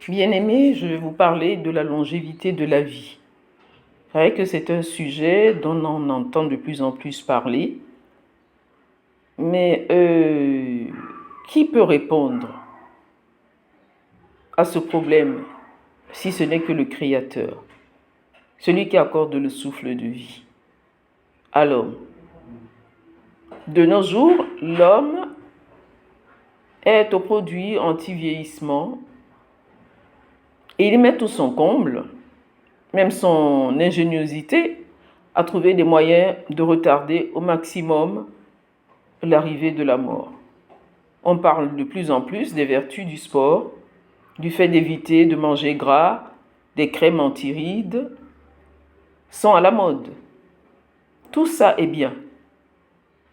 Bien-aimés, je vais vous parler de la longévité de la vie. C'est vrai que c'est un sujet dont on entend de plus en plus parler, mais qui peut répondre à ce problème si ce n'est que le Créateur, celui qui accorde le souffle de vie à l'homme? De nos jours, l'homme est au produit anti-vieillissement et il met tout son comble, même son ingéniosité, à trouver des moyens de retarder au maximum l'arrivée de la mort. On parle de plus en plus des vertus du sport, du fait d'éviter de manger gras, des crèmes anti-rides sont à la mode. Tout ça est bien.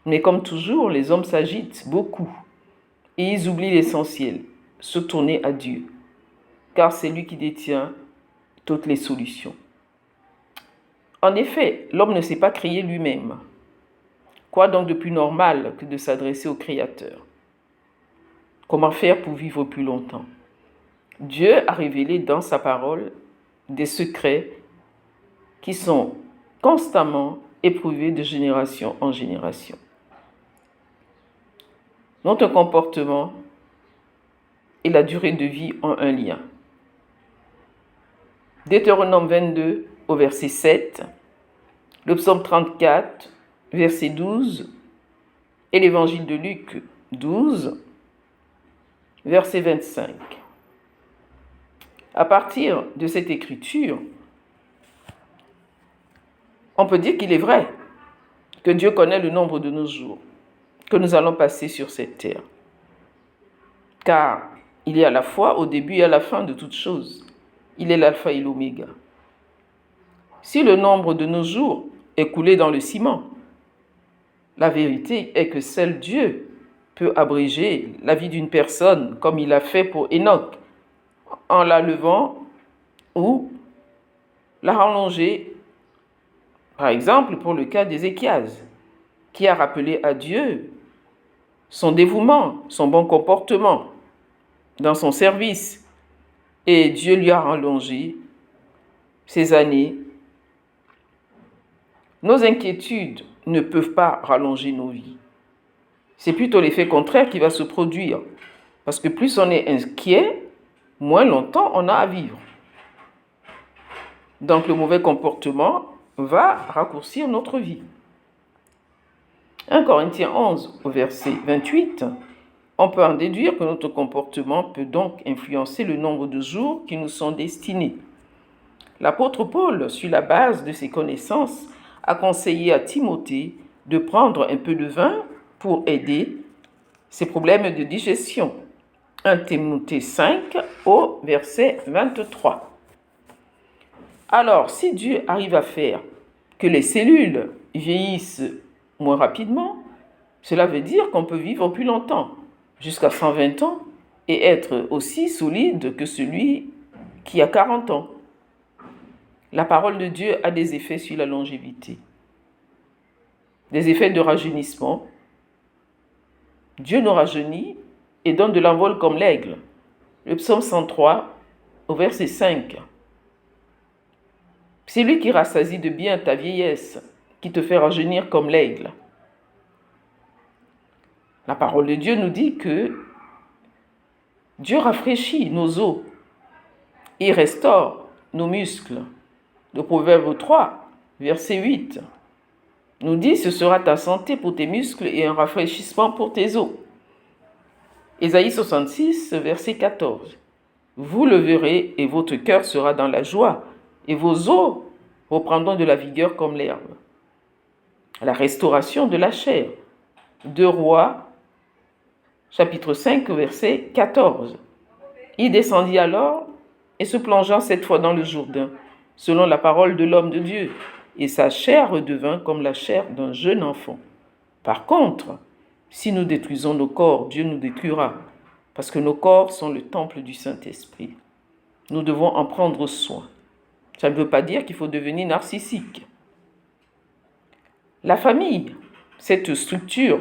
Mais comme toujours, les hommes s'agitent beaucoup et ils oublient l'essentiel, se tourner à Dieu, car c'est lui qui détient toutes les solutions. En effet, l'homme ne s'est pas créé lui-même. Quoi donc de plus normal que de s'adresser au Créateur? Comment faire pour vivre plus longtemps? Dieu a révélé dans sa parole des secrets qui sont constamment éprouvés de génération en génération. Notre comportement et la durée de vie ont un lien. Deutéronome 22 au verset 7, le psaume 34, verset 12, et l'évangile de Luc 12, verset 25. À partir de cette écriture, on peut dire qu'il est vrai que Dieu connaît le nombre de nos jours que nous allons passer sur cette terre. Car il est à la fois au début et à la fin de toutes choses. Il est l'alpha et l'oméga. Si le nombre de nos jours est coulé dans le ciment, la vérité est que seul Dieu peut abréger la vie d'une personne comme il a fait pour Enoch, en la levant ou la rallonger, par exemple pour le cas d'Ézéchias, qui a rappelé à Dieu son dévouement, son bon comportement dans son service, et Dieu lui a rallongé ses années. Nos inquiétudes ne peuvent pas rallonger nos vies. C'est plutôt l'effet contraire qui va se produire, parce que plus on est inquiet, moins longtemps on a à vivre. Donc le mauvais comportement va raccourcir notre vie. 1 Corinthiens 11 au verset 28, on peut en déduire que notre comportement peut donc influencer le nombre de jours qui nous sont destinés. L'apôtre Paul, sur la base de ses connaissances, a conseillé à Timothée de prendre un peu de vin pour aider ses problèmes de digestion. 1 Timothée 5 au verset 23. Alors, si Dieu arrive à faire que les cellules vieillissent moins rapidement, cela veut dire qu'on peut vivre plus longtemps, jusqu'à 120 ans, et être aussi solide que celui qui a 40 ans. La parole de Dieu a des effets sur la longévité, des effets de rajeunissement. Dieu nous rajeunit et donne de l'envol comme l'aigle. Le psaume 103 au verset 5. C'est lui qui rassasie de bien ta vieillesse, qui te fait rajeunir comme l'aigle. La parole de Dieu nous dit que Dieu rafraîchit nos os et restaure nos muscles. Le Proverbe 3, verset 8, nous dit « Ce sera ta santé pour tes muscles et un rafraîchissement pour tes os ». Ésaïe 66, verset 14. « Vous le verrez et votre cœur sera dans la joie et vos os reprendront de la vigueur comme l'herbe. » La restauration de la chair. 2 Rois, chapitre 5, verset 14. Il descendit alors et se plongea 7 fois dans le Jourdain, selon la parole de l'homme de Dieu, et sa chair redevint comme la chair d'un jeune enfant. Par contre, si nous détruisons nos corps, Dieu nous détruira, parce que nos corps sont le temple du Saint-Esprit. Nous devons en prendre soin. Ça ne veut pas dire qu'il faut devenir narcissique. La famille, cette structure,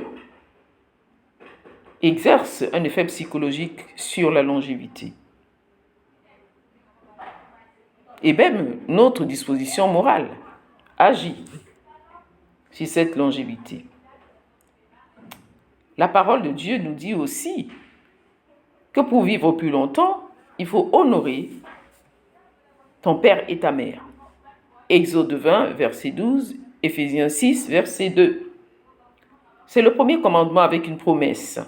exerce un effet psychologique sur la longévité. Et même notre disposition morale agit sur cette longévité. La parole de Dieu nous dit aussi que pour vivre plus longtemps, il faut honorer ton père et ta mère. Exode 20, verset 12, Éphésiens 6, verset 2. C'est le premier commandement avec une promesse,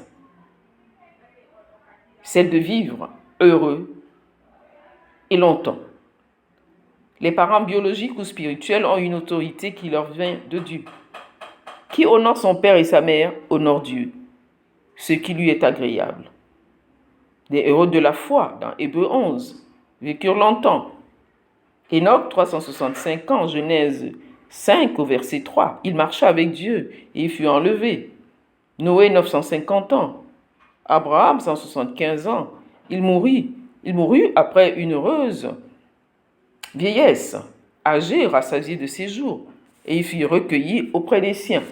celle de vivre heureux et longtemps. Les parents biologiques ou spirituels ont une autorité qui leur vient de Dieu. Qui honore son père et sa mère honore Dieu, ce qui lui est agréable. Les héros de la foi, dans Hébreux 11, vécurent longtemps. Enoch, 365 ans, Genèse 5 au verset 3, il marcha avec Dieu et il fut enlevé. Noé, 950 ans. Abraham, 175 ans, il mourut après une heureuse vieillesse, âgé, rassasié de ses jours, et il fut recueilli auprès des siens.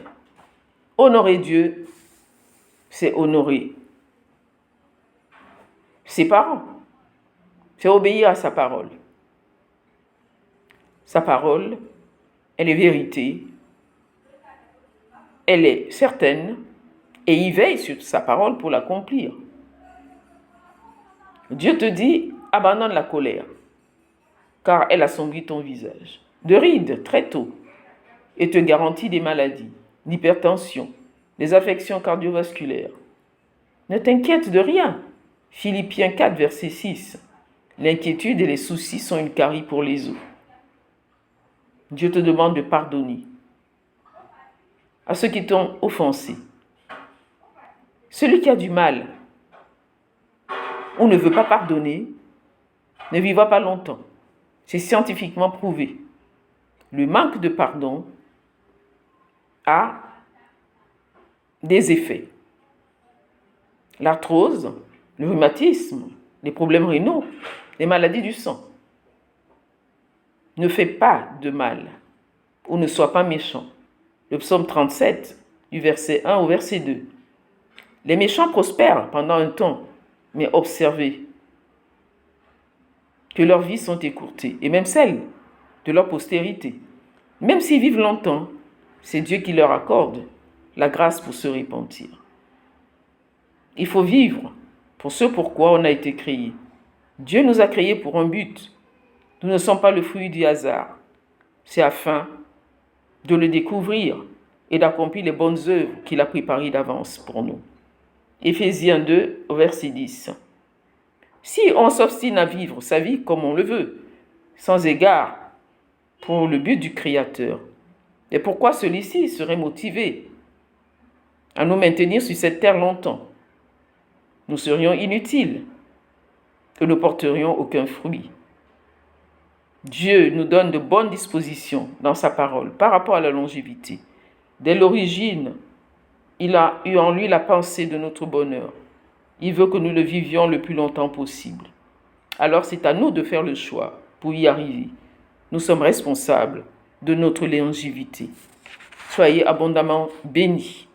Honorer Dieu, c'est honorer ses parents, c'est obéir à sa parole. Sa parole, elle est vérité, elle est certaine, et il veille sur sa parole pour l'accomplir. Dieu te dit, abandonne la colère, car elle assombrit ton visage. De rides très tôt, et te garantit des maladies, l'hypertension, les affections cardiovasculaires. Ne t'inquiète de rien. Philippiens 4, verset 6. L'inquiétude et les soucis sont une carie pour les os. Dieu te demande de pardonner à ceux qui t'ont offensé. Celui qui a du mal ou ne veut pas pardonner ne vivra pas longtemps. C'est scientifiquement prouvé. Le manque de pardon a des effets. L'arthrose, le rhumatisme, les problèmes rénaux, les maladies du sang. Ne fais pas de mal ou ne sois pas méchant. Le psaume 37, du verset 1 au verset 2. Les méchants prospèrent pendant un temps, mais observez que leurs vies sont écourtées, et même celles de leur postérité. Même s'ils vivent longtemps, c'est Dieu qui leur accorde la grâce pour se repentir. Il faut vivre pour ce pourquoi on a été créé. Dieu nous a créés pour un but. Nous ne sommes pas le fruit du hasard. C'est afin de le découvrir et d'accomplir les bonnes œuvres qu'il a préparées d'avance pour nous. Éphésiens 2, verset 10. Si on s'obstine à vivre sa vie comme on le veut, sans égard pour le but du Créateur, et pourquoi celui-ci serait motivé à nous maintenir sur cette terre longtemps? Nous serions inutiles, que nous porterions aucun fruit. Dieu nous donne de bonnes dispositions dans sa parole par rapport à la longévité. Dès l'origine, il a eu en lui la pensée de notre bonheur. Il veut que nous le vivions le plus longtemps possible. Alors c'est à nous de faire le choix pour y arriver. Nous sommes responsables de notre longévité. Soyez abondamment bénis.